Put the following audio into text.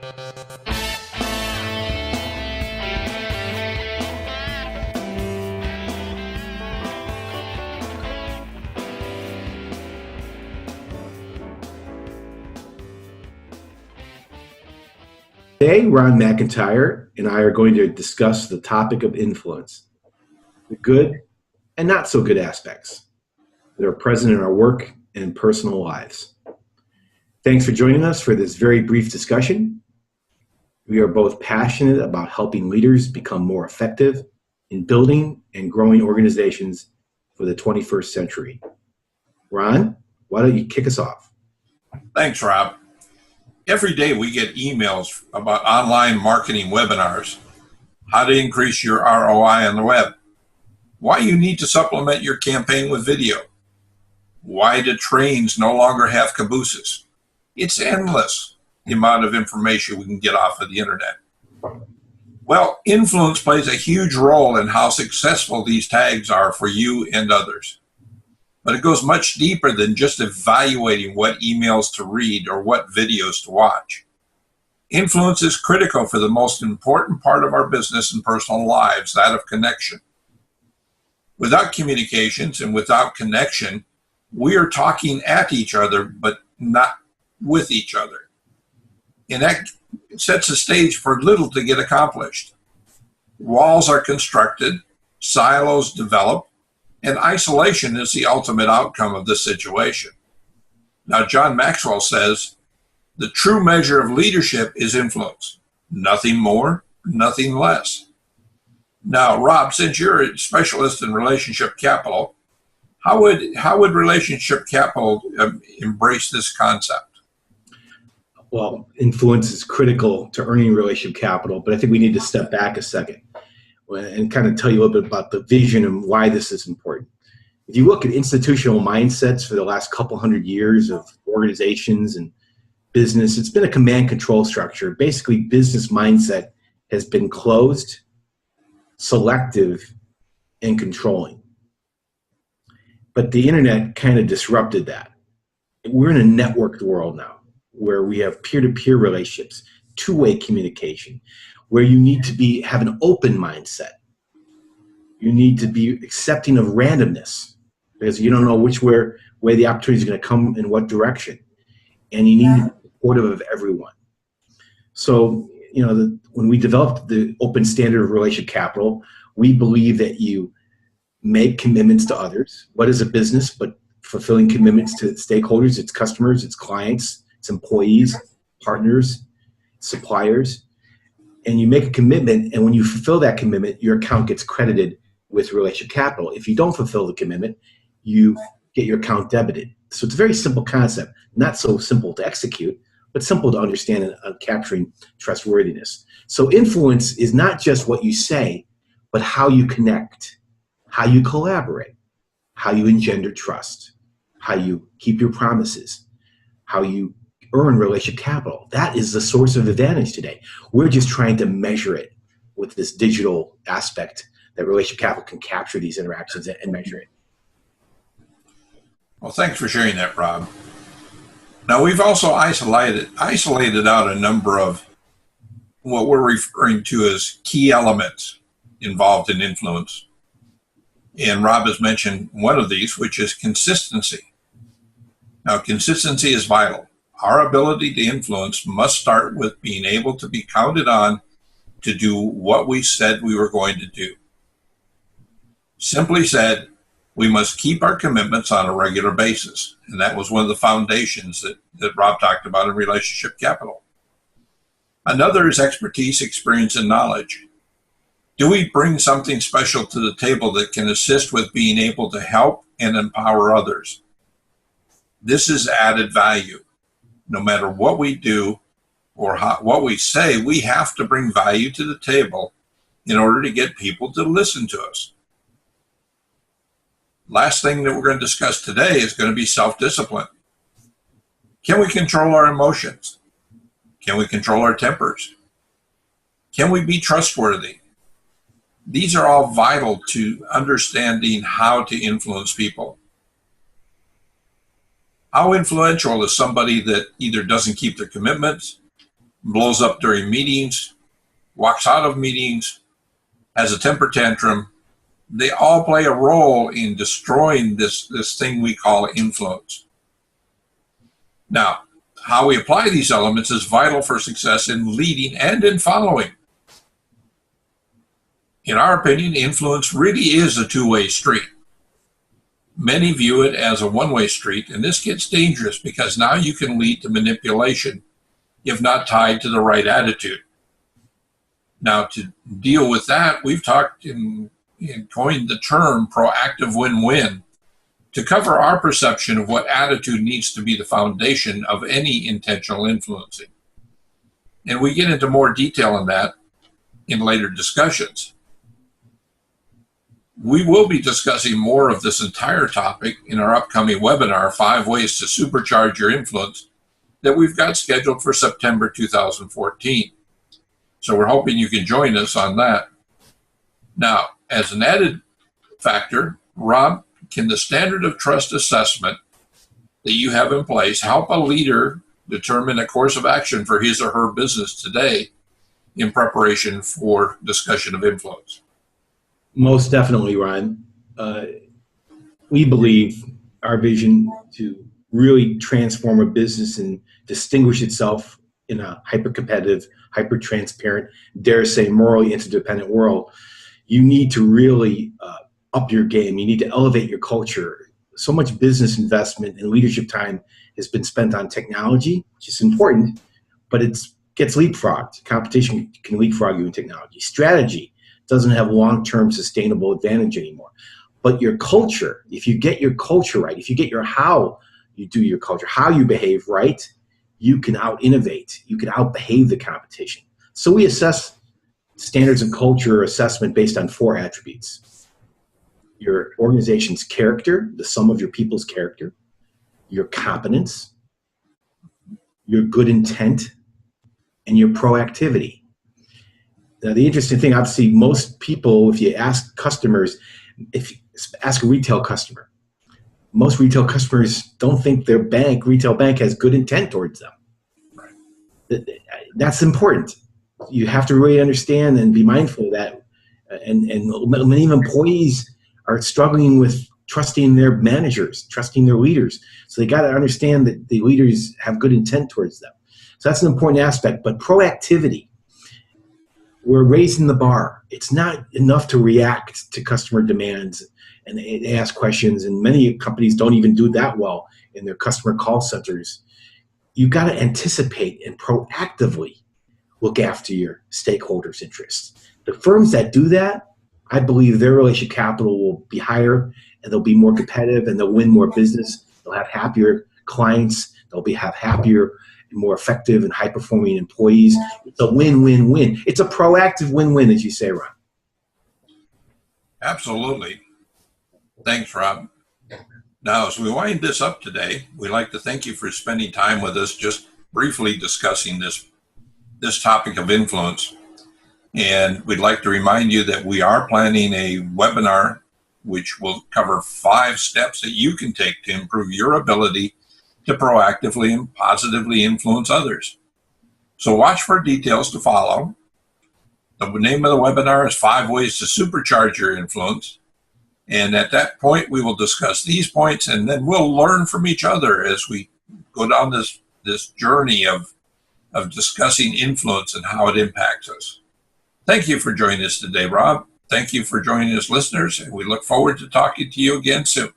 Today, Ron McIntyre and I are going to discuss the topic of influence, the good and not so good aspects that are present in our work and personal lives. Thanks for joining us for this very brief discussion. We are both passionate about helping leaders become more effective in building and growing organizations for the 21st century. Ron, why don't you kick us off? Thanks, Rob. Every day we get emails about online marketing webinars, how to increase your ROI on the web, why you need to supplement your campaign with video, why do trains no longer have cabooses. It's endless, the amount of information we can get off of the internet. Well, influence plays a huge role in how successful these tags are for you and others. But it goes much deeper than just evaluating what emails to read or what videos to watch. Influence is critical for the most important part of our business and personal lives, that of connection. Without communications and without connection, we are talking at each other, but not with each other. And that sets the stage for little to get accomplished. Walls are constructed, silos develop, and isolation is the ultimate outcome of this situation. Now, John Maxwell says, the true measure of leadership is influence. Nothing more, nothing less. Now, Rob, since you're a specialist in relationship capital, how would relationship capital embrace this concept? Well, influence is critical to earning relationship capital, but I think we need to step back a second and kind of tell you a little bit about the vision and why this is important. If you look at institutional mindsets for the last couple hundred years of organizations and business, it's been a command control structure. Basically, business mindset has been closed, selective, and controlling. But the internet kind of disrupted that. We're in a networked world now where we have peer-to-peer relationships, two-way communication, where you need to have an open mindset. You need to be accepting of randomness because you don't know which way the opportunity is going to come in what direction. And you need to be supportive of everyone. So, when we developed the open standard of relationship capital, we believe that you make commitments to others. What is a business but fulfilling commitments to its stakeholders, its customers, its clients, its employees, partners, suppliers. And you make a commitment, and when you fulfill that commitment, your account gets credited with relationship capital. If you don't fulfill the commitment, you get your account debited. So it's a very simple concept, not so simple to execute, but simple to understand and capturing trustworthiness. So influence is not just what you say, but how you connect, how you collaborate, how you engender trust, how you keep your promises, how you earn relationship capital. That is the source of advantage today. We're just trying to measure it with this digital aspect that relationship capital can capture these interactions and measure it. Well, thanks for sharing that, Rob. Now, we've also isolated out a number of what we're referring to as key elements involved in influence. And Rob has mentioned one of these, which is consistency. Now, consistency is vital. Our ability to influence must start with being able to be counted on to do what we said we were going to do. Simply said, we must keep our commitments on a regular basis. And that was one of the foundations that Rob talked about in relationship capital. Another is expertise, experience, and knowledge. Do we bring something special to the table that can assist with being able to help and empower others? This is added value. No matter what we do or what we say, we have to bring value to the table in order to get people to listen to us. Last thing that we're going to discuss today is going to be self-discipline. Can we control our emotions? Can we control our tempers? Can we be trustworthy? These are all vital to understanding how to influence people. How influential is somebody that either doesn't keep their commitments, blows up during meetings, walks out of meetings, has a temper tantrum. They all play a role in destroying this thing we call influence. Now, how we apply these elements is vital for success in leading and in following. In our opinion, influence really is a two-way street. Many view it as a one-way street, and this gets dangerous because now you can lead to manipulation if not tied to the right attitude. Now, to deal with that, we've talked and coined the term proactive win-win to cover our perception of what attitude needs to be the foundation of any intentional influencing. And we get into more detail on that in later discussions. We will be discussing more of this entire topic in our upcoming webinar, 5 Ways to Supercharge Your Influence, that we've got scheduled for September 2014. So we're hoping you can join us on that. Now, as an added factor, Rob, can the standard of trust assessment that you have in place help a leader determine a course of action for his or her business today in preparation for discussion of influence? Most definitely, Ron. We believe our vision to really transform a business and distinguish itself in a hyper-competitive, hyper-transparent, dare say morally interdependent world, you need to really up your game. You need to elevate your culture. So much business investment and leadership time has been spent on technology, which is important, but it gets leapfrogged. Competition can leapfrog you in technology. Strategy doesn't have long-term sustainable advantage anymore. But your culture, if you get your culture right, if you get your how you do your culture, how you behave right, you can out-innovate. You can out-behave the competition. So we assess standards of culture assessment based on 4 attributes. Your organization's character, the sum of your people's character, your competence, your good intent, and your proactivity. Now, the interesting thing, obviously, most people, if you ask customers, if you ask a retail customer, most retail customers don't think their retail bank has good intent towards them. Right. That's important. You have to really understand and be mindful of that. And many employees are struggling with trusting their managers, trusting their leaders. So they got to understand that the leaders have good intent towards them. So that's an important aspect. But proactivity, we're raising the bar. It's not enough to react to customer demands and ask questions, and many companies don't even do that well in their customer call centers. You've got to anticipate and proactively look after your stakeholders' interests. The firms that do that, I believe their relationship capital will be higher, and they'll be more competitive, and they'll win more business. They'll have happier clients. They'll have happier and more effective and high-performing employees. It's a win-win-win. It's a proactive win-win, as you say, Ron. Absolutely. Thanks, Rob. Now, as we wind this up today, we'd like to thank you for spending time with us, just briefly discussing this topic of influence. And we'd like to remind you that we are planning a webinar which will cover 5 steps that you can take to improve your ability to proactively and positively influence others. So watch for details to follow. The name of the webinar is 5 Ways to Supercharge Your Influence. And at that point, we will discuss these points, and then we'll learn from each other as we go down this journey of discussing influence and how it impacts us. Thank you for joining us today, Rob. Thank you for joining us, listeners, and we look forward to talking to you again soon.